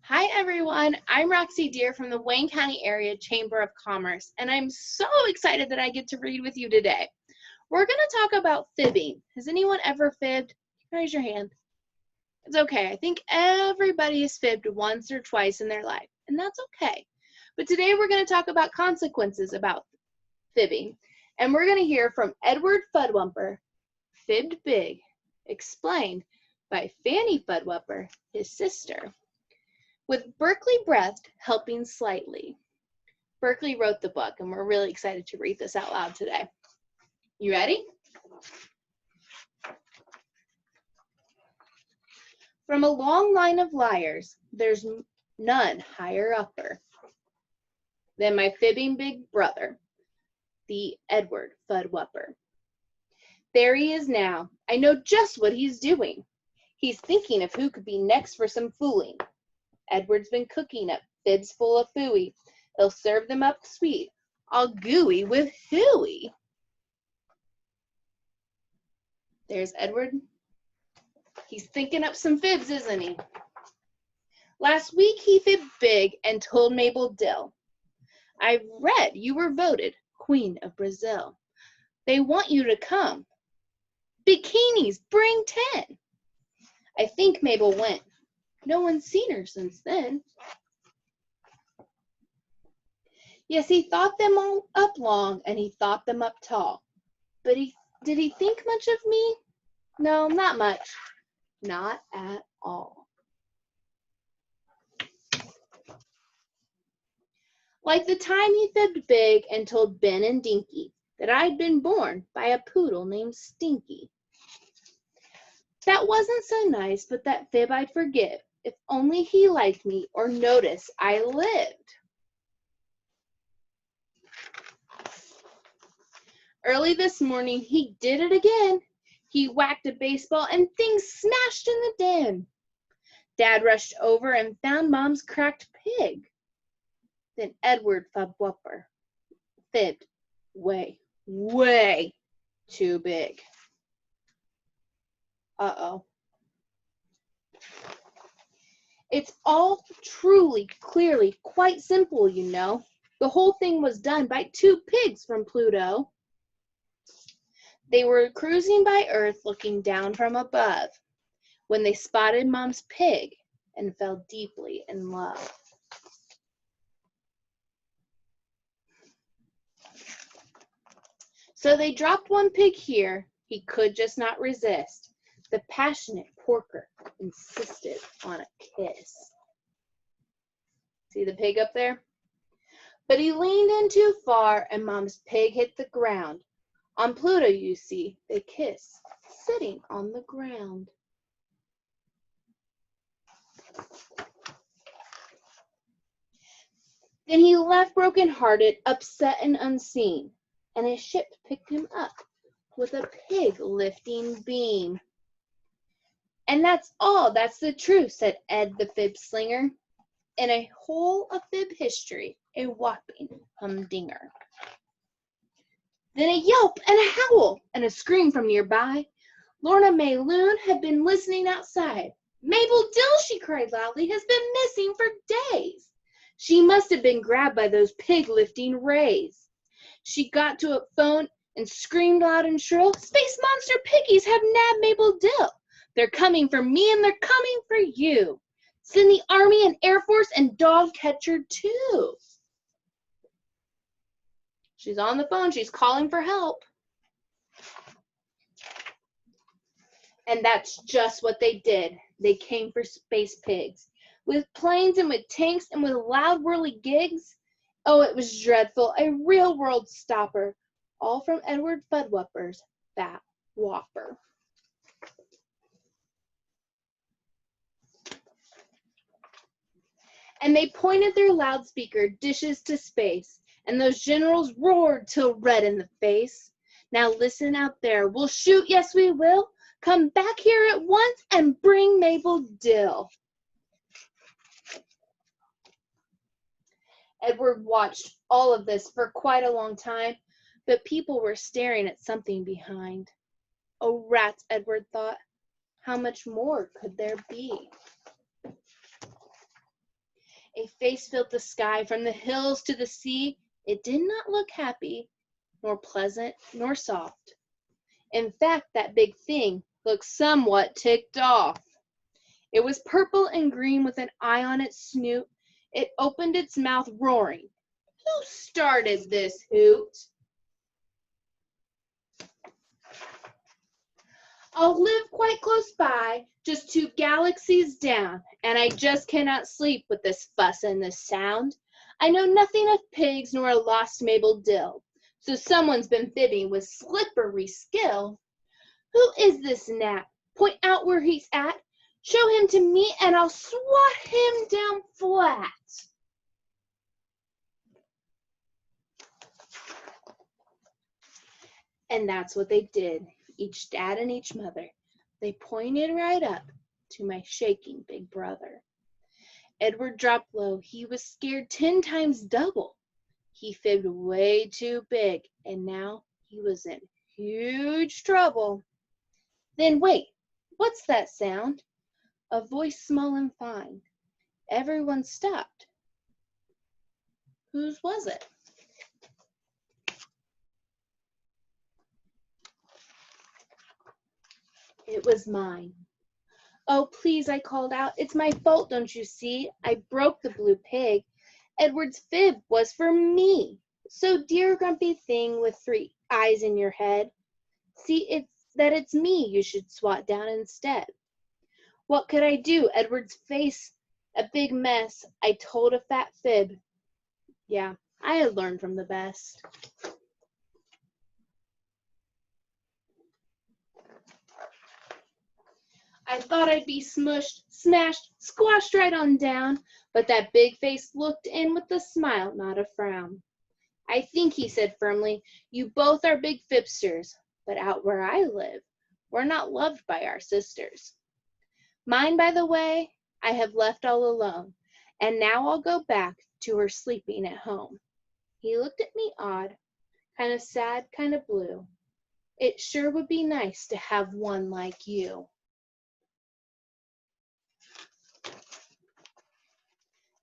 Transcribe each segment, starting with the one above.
Hi everyone, I'm Roxy Deer from the Wayne County Area Chamber of Commerce, and I'm so excited that I get to read with you today. We're going to talk about fibbing. Has anyone ever fibbed? Raise your hand. It's okay. I think everybody has fibbed once or twice in their life, and that's okay. But today we're going to talk about consequences about fibbing, and we're going to hear from Edward Fudwupper, Fibbed Big, explained by Fanny Fudwupper, his sister, with Berkeley Breast helping slightly. Berkeley wrote the book, and we're really excited to read this out loud today. You ready? From a long line of liars, there's none higher upper than my fibbing big brother, the Edward Fudwupper. There he is now. I know just what he's doing. He's thinking of who could be next for some fooling. Edward's been cooking up fibs full of fooey. He'll serve them up sweet, all gooey with hooey. There's Edward. He's thinking up some fibs, isn't he? Last week he fibbed big and told Mabel Dill, I've read you were voted Queen of Brazil. They want you to come. Bikinis, bring 10. I think Mabel went. No one's seen her since then. Yes, he thought them all up long and he thought them up tall. But did he think much of me? No, not much. Not at all. Like the time he fibbed big and told Ben and Dinky that I'd been born by a poodle named Stinky. That wasn't so nice, but that fib I'd forgive if only he liked me or noticed I lived. Early this morning, he did it again. He whacked a baseball and things smashed in the den. Dad rushed over and found Mom's cracked pig. Then Edward Fudwupper fibbed way, way too big. Uh-oh. It's all truly, clearly, quite simple, you know. The whole thing was done by two pigs from Pluto. They were cruising by Earth looking down from above when they spotted Mom's pig and fell deeply in love. So they dropped one pig here. He could just not resist. The passionate porker insisted on a kiss. See the pig up there? But he leaned in too far and Mom's pig hit the ground. On Pluto, you see, they kiss, sitting on the ground. Then he left broken-hearted, upset and unseen, and his ship picked him up with a pig-lifting beam. And that's all, that's the truth, said Ed the fib slinger. In a whole of fib history, a whopping humdinger. Then a yelp and a howl and a scream from nearby. Lorna May Loon had been listening outside. Mabel Dill, she cried loudly, has been missing for days. She must have been grabbed by those pig-lifting rays. She got to a phone and screamed loud and shrill, Space monster piggies have nabbed Mabel Dill. They're coming for me and they're coming for you. Send the Army and Air Force and dog catcher too. She's on the phone. She's calling for help. And that's just what they did. They came for space pigs. With planes and with tanks and with loud whirly gigs. Oh, it was dreadful. A real world stopper. All from Edward Fudwupper's Fat Whopper. And they pointed their loudspeaker dishes to space. And those generals roared till red in the face. Now listen out there. We'll shoot, yes we will. Come back here at once and bring Mabel Dill. Edward watched all of this for quite a long time, but people were staring at something behind. Oh, rats, Edward thought. How much more could there be? A face filled the sky from the hills to the sea. It did not look happy, nor pleasant, nor soft. In fact, that big thing looked somewhat ticked off. It was purple and green with an eye on its snoot. It opened its mouth roaring. Who started this hoot? I'll live quite close by, just 2 galaxies down, and I just cannot sleep with this fuss and this sound. I know nothing of pigs nor a lost Mabel Dill, so someone's been fibbing with slippery skill. Who is this gnat? Point out where he's at. Show him to me, and I'll swat him down flat. And that's what they did, each dad and each mother. They pointed right up to my shaking big brother. Edward dropped low. He was scared 10 times double. He fibbed way too big, and now he was in huge trouble. Then wait, what's that sound? A voice small and fine. Everyone stopped. Whose was it? It was mine. Oh, please, I called out. It's my fault, don't you see? I broke the blue pig. Edward's fib was for me. So, dear grumpy thing with 3 eyes in your head, see it's me you should swat down instead. What could I do? Edward's face a big mess. I told a fat fib. Yeah, I had learned from the best. I thought I'd be smushed, smashed, squashed right on down, but that big face looked in with a smile, not a frown. I think, he said firmly, you both are big fibsters, but out where I live, we're not loved by our sisters. Mine, by the way, I have left all alone, and now I'll go back to her sleeping at home. He looked at me odd, kind of sad, kind of blue. It sure would be nice to have one like you.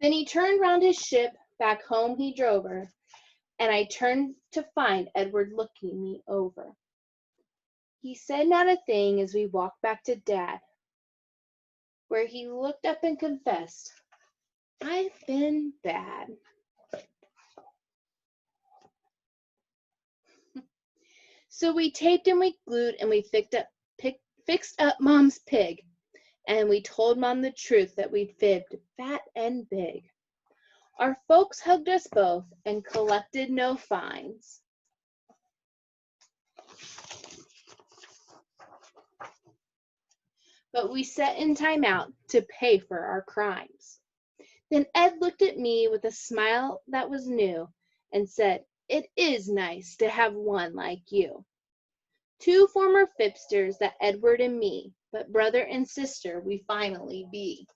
Then he turned round his ship, back home he drove her, and I turned to find Edward looking me over. He said not a thing as we walked back to Dad, where he looked up and confessed, I've been bad. So we taped and we glued and we fixed up Mom's pig, and we told Mom the truth that we'd fibbed fat and big. Our folks hugged us both and collected no fines. But we set in time out to pay for our crimes. Then Ed looked at me with a smile that was new and said, it is nice to have one like you. 2 former fibsters, that Edward and me, but brother and sister we finally be.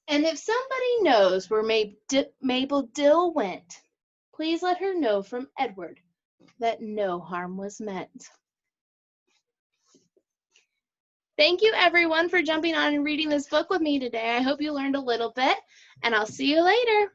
And if somebody knows where Mabel Dill went, please let her know from Edward that no harm was meant. Thank you, everyone, for jumping on and reading this book with me today. I hope you learned a little bit, and I'll see you later.